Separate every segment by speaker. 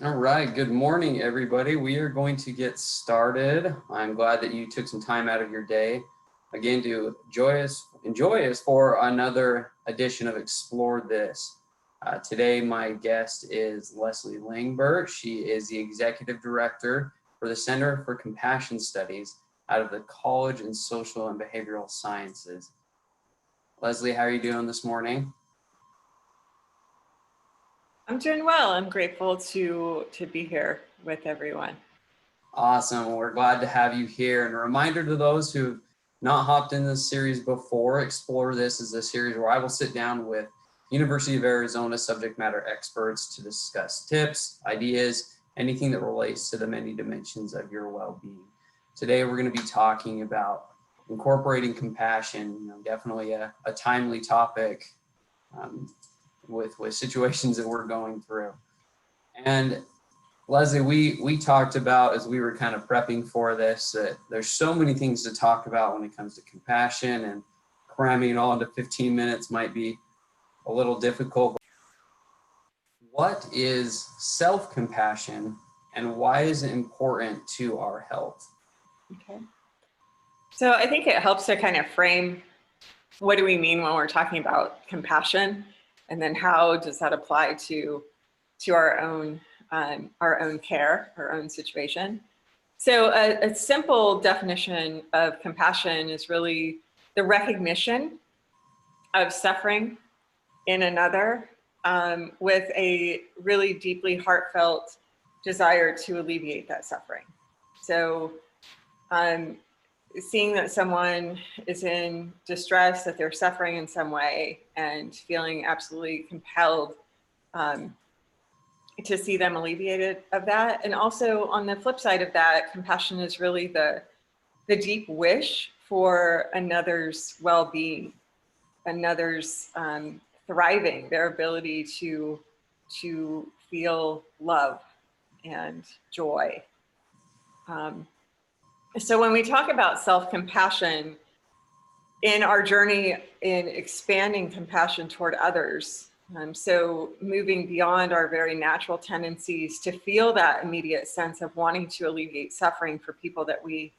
Speaker 1: All right, good morning, everybody. We are going to get started. I'm glad that you took some time out of your day again to enjoy us for another edition of Explore This. Today, my guest is Leslie Langbert. She is the Executive Director for the Center for Compassion Studies out of the College in Social and Behavioral Sciences. Leslie, how are you doing this morning?
Speaker 2: I'm doing well. I'm grateful to be here with everyone.
Speaker 1: Awesome. We're glad to have you here. And a reminder to those who've not hopped in this series before, Explore This is a series where I will sit down with University of Arizona subject matter experts to discuss tips, ideas, anything that relates to the many dimensions of your well-being. Today, we're going to be talking about incorporating compassion, definitely a timely topic with situations that we're going through. And Leslie, we talked about as we were kind of prepping for this that there's so many things to talk about when it comes to compassion, and cramming it all into 15 minutes might be a little difficult. What is self-compassion and why is it important to our health?
Speaker 2: Okay. So I think it helps to kind of frame what do we mean when we're talking about compassion, and then how does that apply to our own care, our own situation. So a simple definition of compassion is really the recognition of suffering in another with a really deeply heartfelt desire to alleviate that suffering. So seeing that someone is in distress, that they're suffering in some way, and feeling absolutely compelled to see them alleviated of that. And also on the flip side of that, compassion is really the deep wish for another's well-being, another's thriving, their ability to feel love and joy. So when we talk about self-compassion, in our journey in expanding compassion toward others, so moving beyond our very natural tendencies to feel that immediate sense of wanting to alleviate suffering for people that we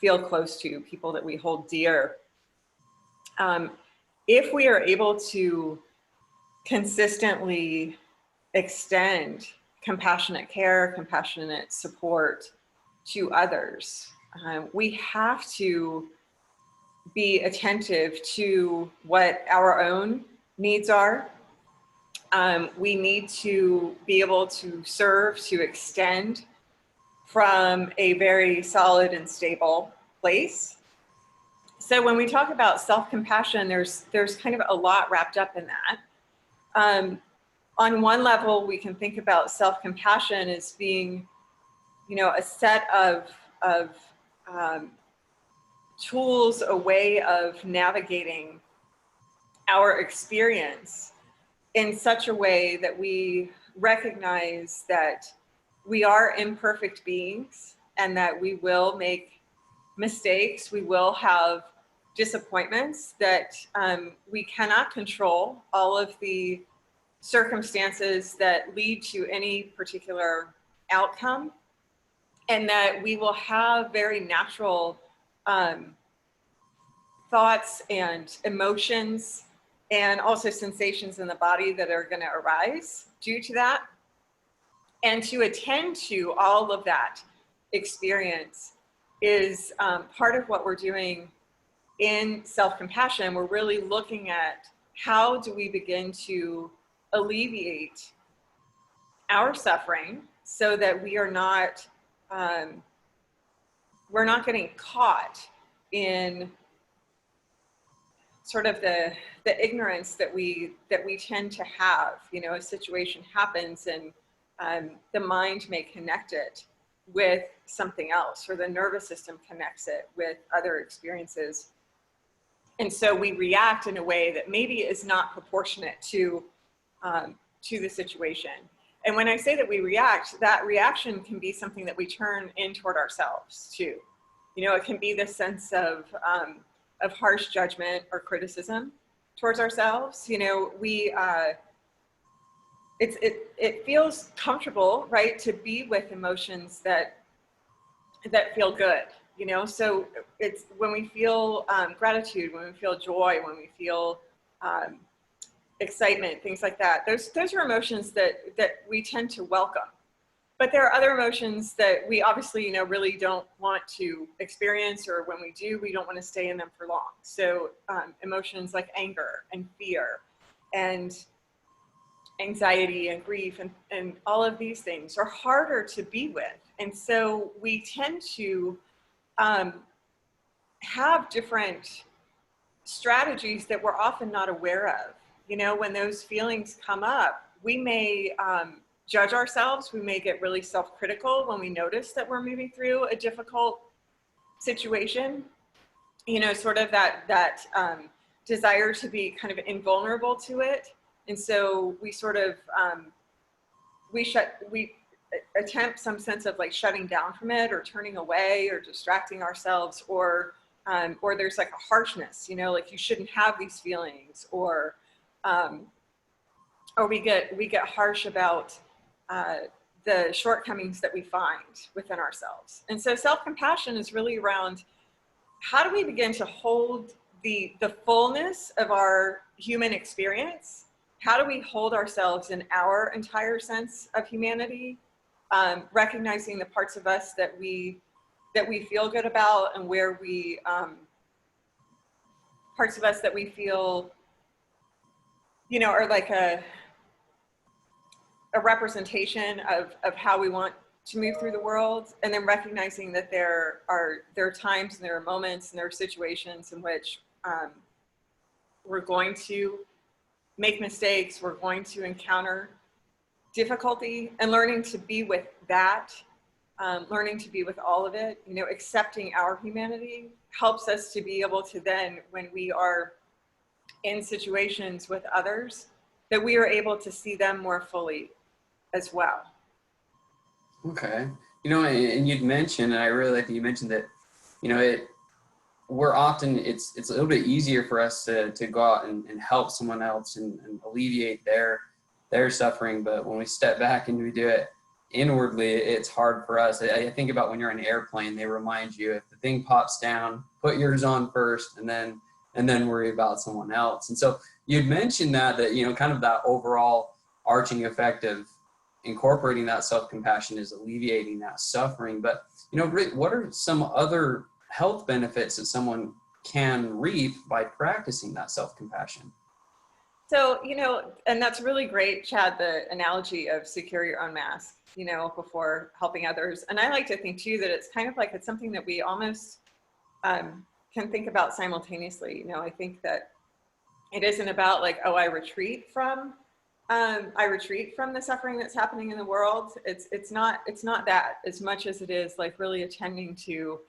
Speaker 2: feel close to, people that we hold dear. If we are able to consistently extend compassionate care, compassionate support to others, we have to be attentive to what our own needs are. We need to be able to serve, to extend from a very solid and stable place. So when we talk about self-compassion, there's kind of a lot wrapped up in that. On one level, we can think about self-compassion as being, a set of tools, a way of navigating our experience in such a way that we recognize that we are imperfect beings and that we will make mistakes, we will have disappointments, that we cannot control all of the circumstances that lead to any particular outcome, and that we will have very natural thoughts and emotions and also sensations in the body that are going to arise due to that. And to attend to all of that experience is part of what we're doing in self-compassion. We're really looking at how do we begin to alleviate our suffering so that we are not we're not getting caught in sort of the ignorance that we tend to have. A situation happens and the mind may connect it with something else, or the nervous system connects it with other experiences. And so we react in a way that maybe is not proportionate to the situation. And when I say that we react, that reaction can be something that we turn in toward ourselves too. It can be this sense of harsh judgment or criticism towards ourselves. it feels comfortable, right, to be with emotions that feel good, you know. So it's when we feel gratitude, when we feel joy, when we feel excitement, things like that. Those are emotions that we tend to welcome. But there are other emotions that we obviously, you know, really don't want to experience, or when we do, we don't want to stay in them for long. So emotions like anger and fear and anxiety and grief and all of these things are harder to be with. And so we tend to have different strategies that we're often not aware of. You know, when those feelings come up, we may judge ourselves. We may get really self-critical when we notice that we're moving through a difficult situation. You know, sort of that desire to be kind of invulnerable to it. And so we sort of, we attempt some sense of like shutting down from it, or turning away, or distracting ourselves, or there's like a harshness, you know, like you shouldn't have these feelings, or we get harsh about the shortcomings that we find within ourselves. And so self-compassion is really around, how do we begin to hold the fullness of our human experience? How do we hold ourselves in our entire sense of humanity, recognizing the parts of us that we feel good about, and where we parts of us that we feel, you know, are like a representation of how we want to move through the world, and then recognizing that there are times and there are moments and there are situations in which we're going to make mistakes, we're going to encounter difficulty, and learning to be with that, learning to be with all of it, you know, accepting our humanity helps us to be able to then, when we are in situations with others, that we are able to see them more fully as well.
Speaker 1: Okay. You know, and you'd mentioned, and I really like that you mentioned that, you know, we're often, it's a little bit easier for us to go out and help someone else and alleviate their suffering. But when we step back and we do it inwardly, it's hard for us. I think about when you're in an airplane, they remind you, if the thing pops down, put yours on first, and then worry about someone else. And so you'd mentioned that, you know, kind of that overall arching effect of incorporating that self-compassion is alleviating that suffering. But, you know, what are some other health benefits that someone can reap by practicing that self-compassion?
Speaker 2: So, you know, and that's really great, Chad, the analogy of secure your own mask, you know, before helping others. And I like to think too, that it's kind of like, it's something that we almost can think about simultaneously. You know, I think that it isn't about like, oh, I retreat from the suffering that's happening in the world. It's not that, as much as it is like really attending to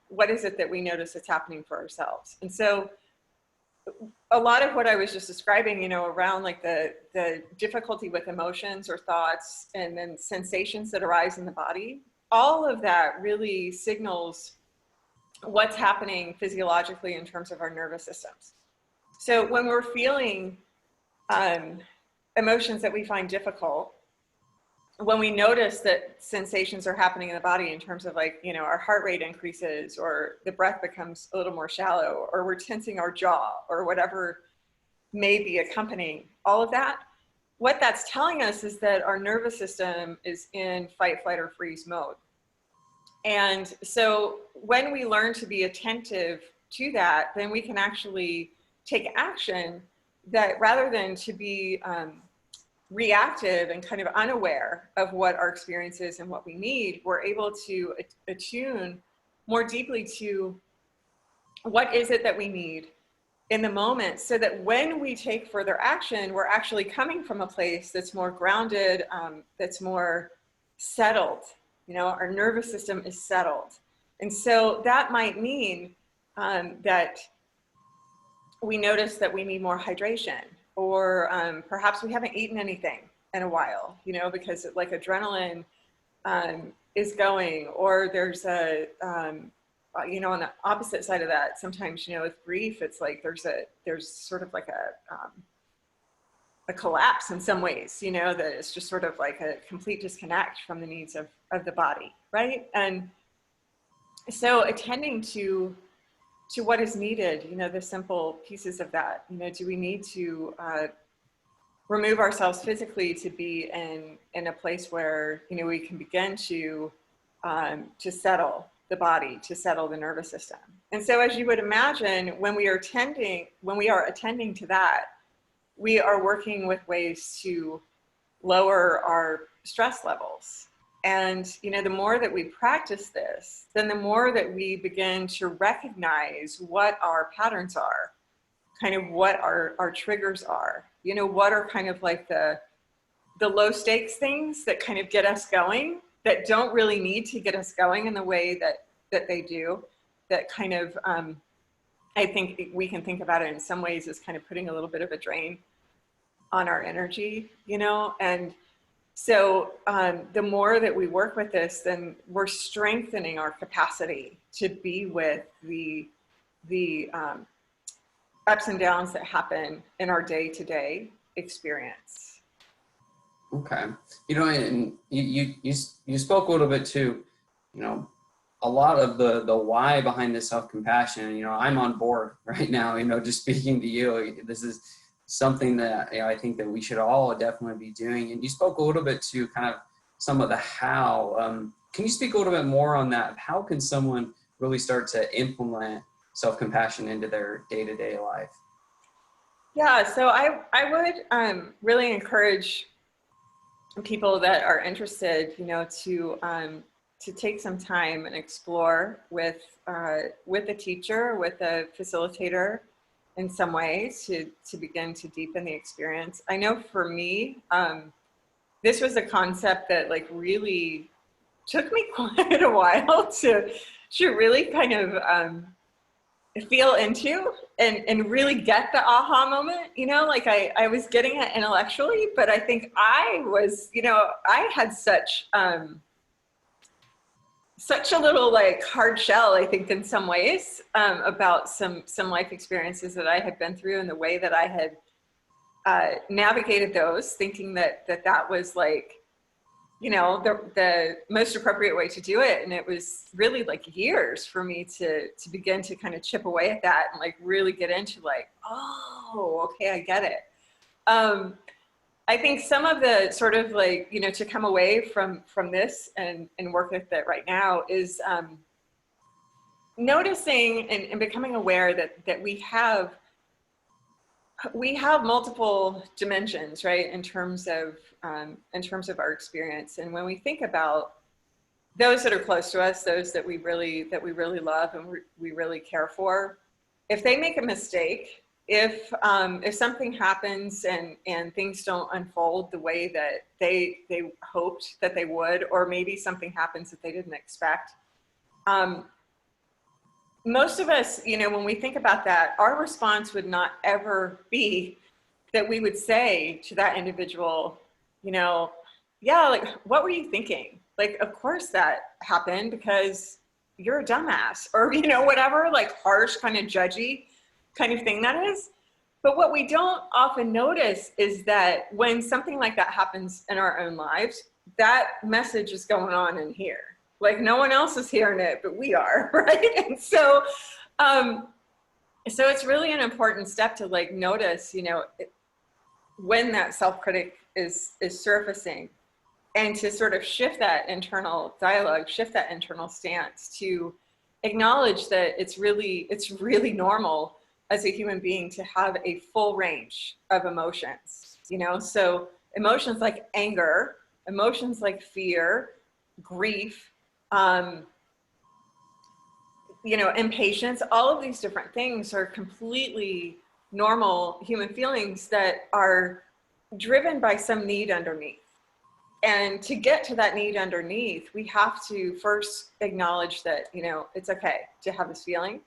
Speaker 2: what is it that we notice that's happening for ourselves. And so a lot of what I was just describing, you know, around like the difficulty with emotions or thoughts, and then sensations that arise in the body, all of that really signals what's happening physiologically in terms of our nervous systems. So when we're feeling emotions that we find difficult, when we notice that sensations are happening in the body in terms of like, you know, our heart rate increases, or the breath becomes a little more shallow, or we're tensing our jaw, or whatever may be accompanying all of that, what that's telling us is that our nervous system is in fight, flight, or freeze mode. And so when we learn to be attentive to that, then we can actually take action, that rather than to be reactive and kind of unaware of what our experience is and what we need, we're able to attune more deeply to what is it that we need in the moment, so that when we take further action, we're actually coming from a place that's more grounded, that's more settled. You know, our nervous system is settled. And so that might mean that we notice that we need more hydration, or perhaps we haven't eaten anything in a while, you know, because like adrenaline is going, or there's a, you know, on the opposite side of that, sometimes, you know, with grief, it's like there's sort of like collapse in some ways, you know, that it's just sort of like a complete disconnect from the needs of the body, right? And so attending to what is needed, you know, the simple pieces of that, you know, do we need to remove ourselves physically to be in a place where, you know, we can begin to settle the body, to settle the nervous system. And so as you would imagine, when we are attending to that, we are working with ways to lower our stress levels. And, you know, the more that we practice this, then the more that we begin to recognize what our patterns are, kind of what our triggers are, you know, what are kind of like the low stakes things that kind of get us going, that don't really need to get us going in the way that they do, that kind of, I think we can think about it in some ways as kind of putting a little bit of a drain on our energy, you know. And so the more that we work with this, then we're strengthening our capacity to be with the ups and downs that happen in our day-to-day experience.
Speaker 1: Okay. You know, and you spoke a little bit too, you know, a lot of the why behind this self-compassion. You know, I'm on board right now, you know, just speaking to you. This is something that, you know, I think that we should all definitely be doing. And you spoke a little bit to kind of some of the how. Can you speak a little bit more on that? How can someone really start to implement self-compassion into their day-to-day life?
Speaker 2: Yeah, so I would really encourage people that are interested, you know, to take some time and explore with a teacher, with a facilitator, in some ways, to begin to deepen the experience. I know for me, this was a concept that like really took me quite a while to really kind of feel into and really get the aha moment, you know, like I was getting it intellectually, but I think I was, you know, I had such a little like hard shell, I think, in some ways, about some life experiences that I had been through and the way that I had navigated those, thinking that was like, you know, the most appropriate way to do it. And it was really like years for me to begin to kind of chip away at that and like really get into like, oh, okay, I get it. I think some of the sort of like, you know, to come away from this and work with it right now is noticing and becoming aware that we have multiple dimensions, right, in terms of our experience. And when we think about those that are close to us, those that we really love and we really care for, if they make a mistake, if something happens and things don't unfold the way that they hoped that they would, or maybe something happens that they didn't expect, most of us, you know, when we think about that, our response would not ever be that we would say to that individual, you know, yeah, like, what were you thinking? Like, of course that happened because you're a dumbass, or, you know, whatever, like harsh, kind of judgy kind of thing that is. But what we don't often notice is that when something like that happens in our own lives, that message is going on in here. Like no one else is hearing it, but we are, right? And so, so it's really an important step to like notice, you know, when that self-critic is surfacing, and to sort of shift that internal dialogue, shift that internal stance, to acknowledge that it's really normal as a human being to have a full range of emotions, you know? So emotions like anger, emotions like fear, grief, you know, impatience, all of these different things are completely normal human feelings that are driven by some need underneath. And to get to that need underneath, we have to first acknowledge that, you know, it's okay to have this feeling.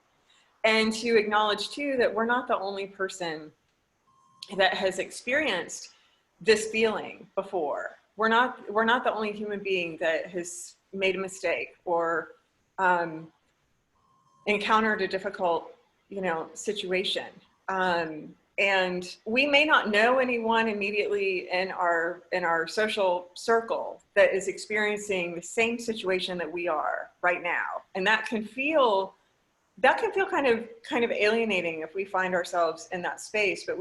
Speaker 2: And to acknowledge too, that we're not the only person that has experienced this feeling before. We're not the only human being that has made a mistake or encountered a difficult, you know, situation. And we may not know anyone immediately in our social circle that is experiencing the same situation that we are right now. And that can feel kind of alienating if we find ourselves in that space. But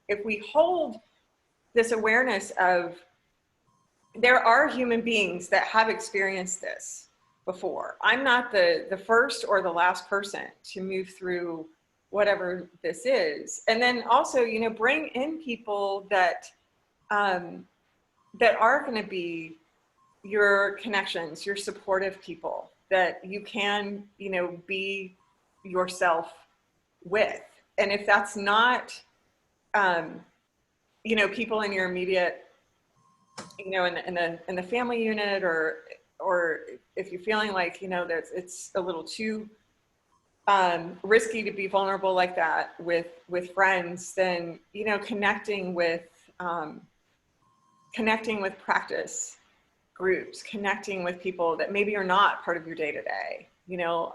Speaker 2: if we hold this awareness of there are human beings that have experienced this before. I'm not the first or the last person to move through whatever this is. And then also, you know, bring in people that that are going to be your connections, your supportive people that you can, you know, be yourself with. And if that's not, you know, people in your immediate, you know, in the family unit, or if you're feeling like, you know, that it's a little too risky to be vulnerable like that with friends, then, you know, connecting with practice groups, connecting with people that maybe are not part of your day to day. You know,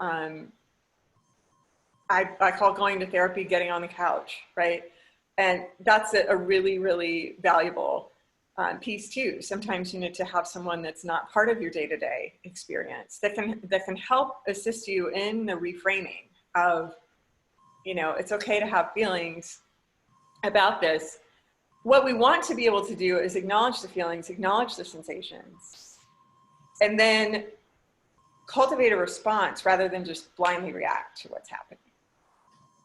Speaker 2: I call going to therapy getting on the couch, right? And that's a really, really valuable piece too. Sometimes you need to have someone that's not part of your day-to-day experience that can help assist you in the reframing of, you know, it's okay to have feelings about this. What we want to be able to do is acknowledge the feelings, acknowledge the sensations, and then cultivate a response rather than just blindly react to what's happening.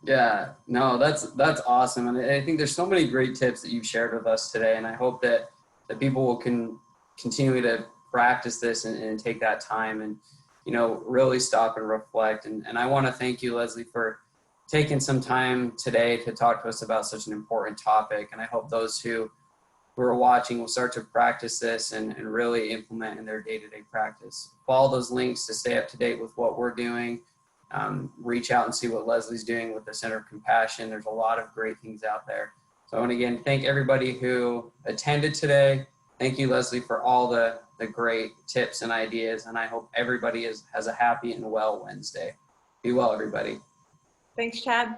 Speaker 1: Yeah, no, that's awesome. And I think there's so many great tips that you've shared with us today. And I hope that people will continue to practice this and take that time and, you know, really stop and reflect. And I want to thank you, Leslie, for taking some time today to talk to us about such an important topic. And I hope those who are watching will start to practice this and really implement in their day-to-day practice. Follow those links to stay up to date with what we're doing. Reach out and see what Leslie's doing with the Center of Compassion. There's a lot of great things out there. So I want to again thank everybody who attended today. Thank you, Leslie, for all the great tips and ideas. And I hope everybody has a happy and well Wednesday. Be well, everybody.
Speaker 2: Thanks, Chad.